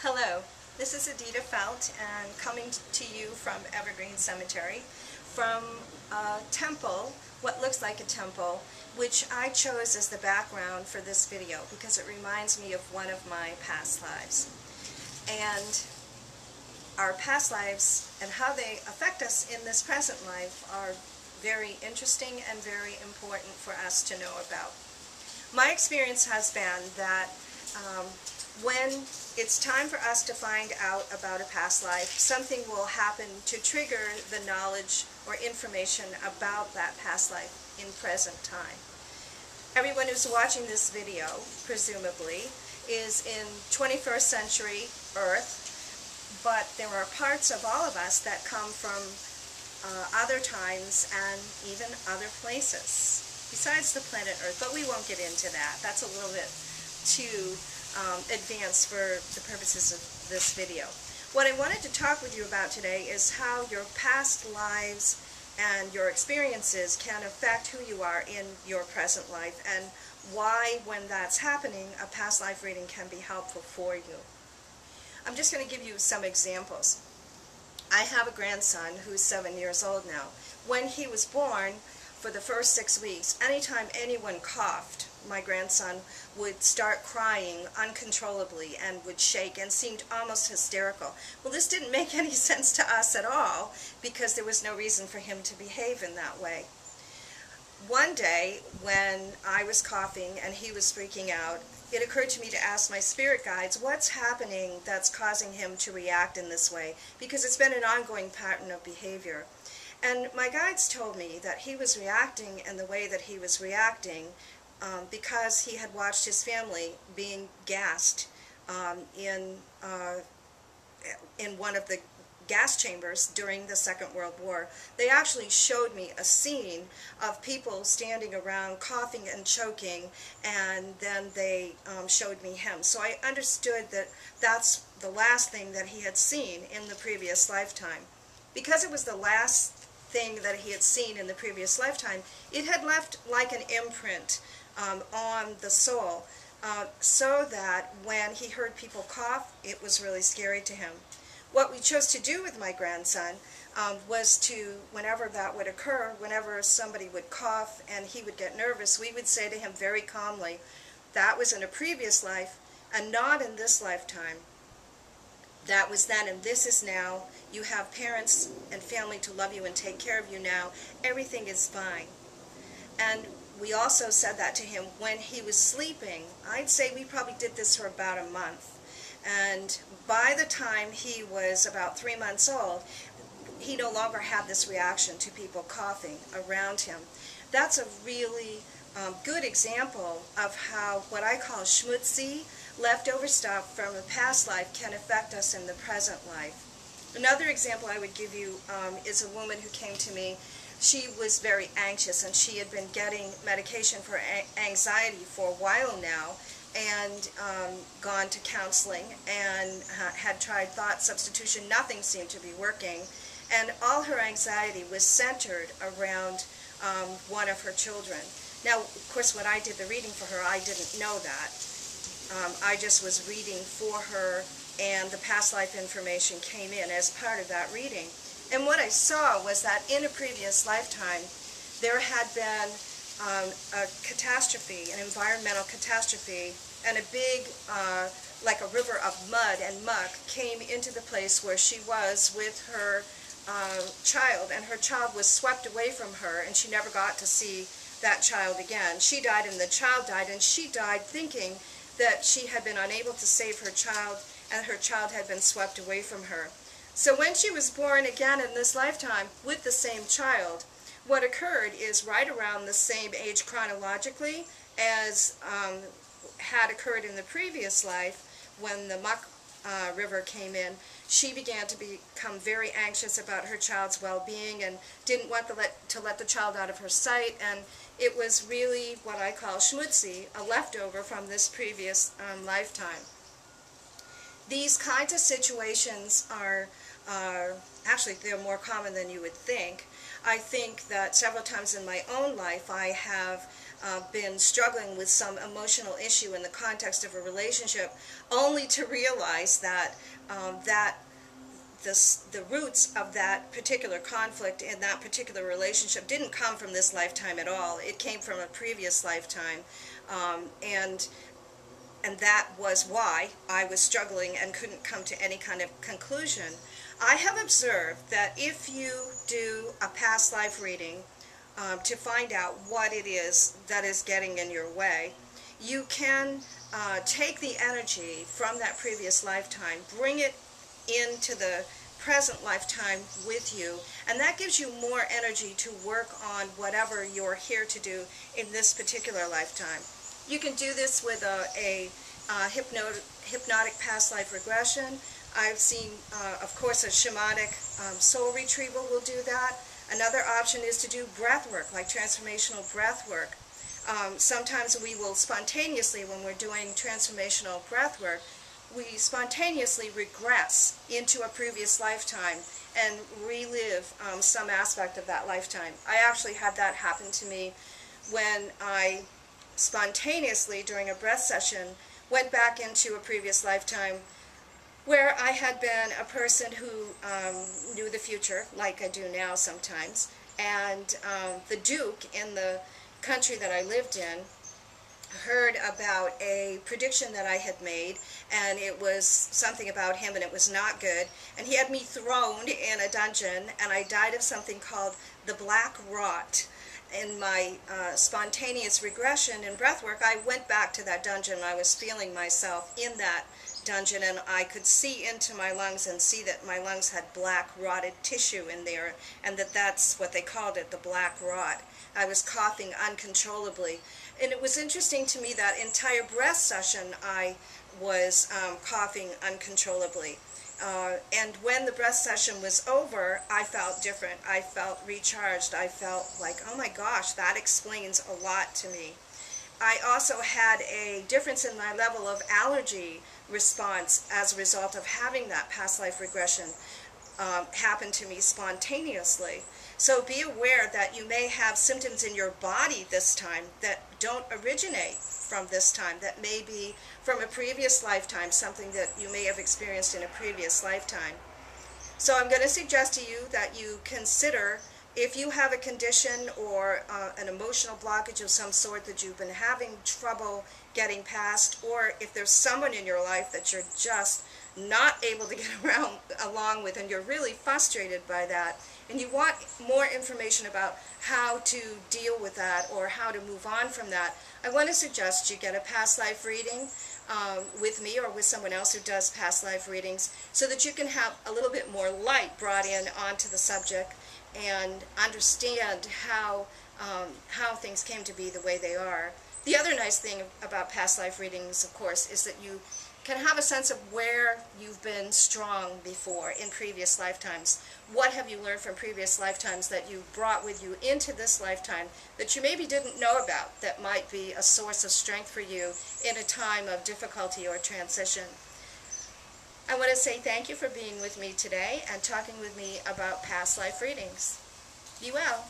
Hello, this is Adita Felt and coming to you from Evergreen Cemetery from a temple, what looks like a temple, which I chose as the background for this video because it reminds me of one of my past lives. And our past lives and how they affect us in this present life are very interesting and very important for us to know about. My experience has been that when it's time for us to find out about a past life, something will happen to trigger the knowledge or information about that past life in present time. Everyone who's watching this video, presumably, is in 21st century Earth, but there are parts of all of us that come from other times and even other places besides the planet Earth, but we won't get into that. That's a little bit too advanced for the purposes of this video. What I wanted to talk with you about today is how your past lives and your experiences can affect who you are in your present life, and why, when that's happening, a past life reading can be helpful for you. I'm just going to give you some examples. I have a grandson who's 7 years old now. When he was born, for the first 6 weeks, anytime anyone coughed, my grandson would start crying uncontrollably and would shake and seemed almost hysterical. Well, this didn't make any sense to us at all because there was no reason for him to behave in that way. One day, when I was coughing and he was freaking out, it occurred to me to ask my spirit guides what's happening that's causing him to react in this way, because it's been an ongoing pattern of behavior. And my guides told me that he was reacting in the way that he was reacting because he had watched his family being gassed in one of the gas chambers during the Second World War. They actually showed me a scene of people standing around coughing and choking, and then they showed me him. So I understood that that's the last thing that he had seen in the previous lifetime. Because it was the last thing that he had seen in the previous lifetime, it had left like an imprint on the soul, so that when he heard people cough, it was really scary to him. What we chose to do with my grandson was to, whenever that would occur, whenever somebody would cough and he would get nervous, we would say to him very calmly, that was in a previous life and not in this lifetime. That was then and this is now. You have parents and family to love you and take care of you now. Everything is fine. And we also said that to him when he was sleeping. I'd say we probably did this for about a month. And by the time he was about 3 months old, he no longer had this reaction to people coughing around him. That's a really good example of how what I call schmutzy, leftover stuff from a past life can affect us in the present life. Another example I would give you is a woman who came to me. She was very anxious, and she had been getting medication for anxiety for a while now, and gone to counseling and had tried thought substitution. Nothing seemed to be working, and all her anxiety was centered around one of her children. Now, of course, when I did the reading for her, I didn't know that. I just was reading for her, and the past life information came in as part of that reading. And what I saw was that in a previous lifetime, there had been a catastrophe, an environmental catastrophe, and a big, like a river of mud and muck came into the place where she was with her child, and her child was swept away from her, and she never got to see that child again. She died and the child died, and she died thinking that she had been unable to save her child, and her child had been swept away from her. So when she was born again in this lifetime with the same child, what occurred is right around the same age chronologically as had occurred in the previous life when the muck river came in, she began to become very anxious about her child's well-being and didn't want to let the child out of her sight, and it was really what I call schmutzy, a leftover from this previous lifetime. These kinds of situations are, actually they're more common than you would think. I think that several times in my own life I have been struggling with some emotional issue in the context of a relationship, only to realize that the roots of that particular conflict in that particular relationship didn't come from this lifetime at all. It came from a previous lifetime, and that was why I was struggling and couldn't come to any kind of conclusion. I have observed that if you do a past life reading to find out what it is that is getting in your way, you can take the energy from that previous lifetime, bring it into the present lifetime with you, and that gives you more energy to work on whatever you're here to do in this particular lifetime. You can do this with a hypnotic past life regression. I've seen, of course, a shamanic soul retrieval will do that. Another option is to do breath work, like transformational breath work. Sometimes we will spontaneously, when we're doing transformational breath work, we spontaneously regress into a previous lifetime and relive some aspect of that lifetime. I actually had that happen to me when I spontaneously, during a breath session, went back into a previous lifetime where I had been a person who knew the future, like I do now sometimes, and the Duke in the country that I lived in heard about a prediction that I had made, and it was something about him and it was not good, and he had me thrown in a dungeon, and I died of something called the black rot. In my spontaneous regression in breathwork, I went back to that dungeon and I was feeling myself in that dungeon, and I could see into my lungs and see that my lungs had black rotted tissue in there, and that's what they called it, the black rot. I was coughing uncontrollably, and it was interesting to me that entire breath session I was coughing uncontrollably. And when the breath session was over, I felt different. I felt recharged. I felt like, oh my gosh, that explains a lot to me. I also had a difference in my level of allergy response as a result of having that past life regression happen to me spontaneously. So be aware that you may have symptoms in your body this time that don't originate from this time, that may be from a previous lifetime, something that you may have experienced in a previous lifetime. So I'm going to suggest to you that you consider, if you have a condition or an emotional blockage of some sort that you've been having trouble getting past, or if there's someone in your life that you're just not able to get along with and you're really frustrated by that, and you want more information about how to deal with that or how to move on from that, I want to suggest you get a past life reading with me or with someone else who does past life readings, so that you can have a little bit more light brought in onto the subject and understand how things came to be the way they are. The other nice thing about past life readings, of course, is that you can have a sense of where you've been strong before in previous lifetimes. What have you learned from previous lifetimes that you brought with you into this lifetime that you maybe didn't know about, that might be a source of strength for you in a time of difficulty or transition? I want to say thank you for being with me today and talking with me about past life readings. Be well.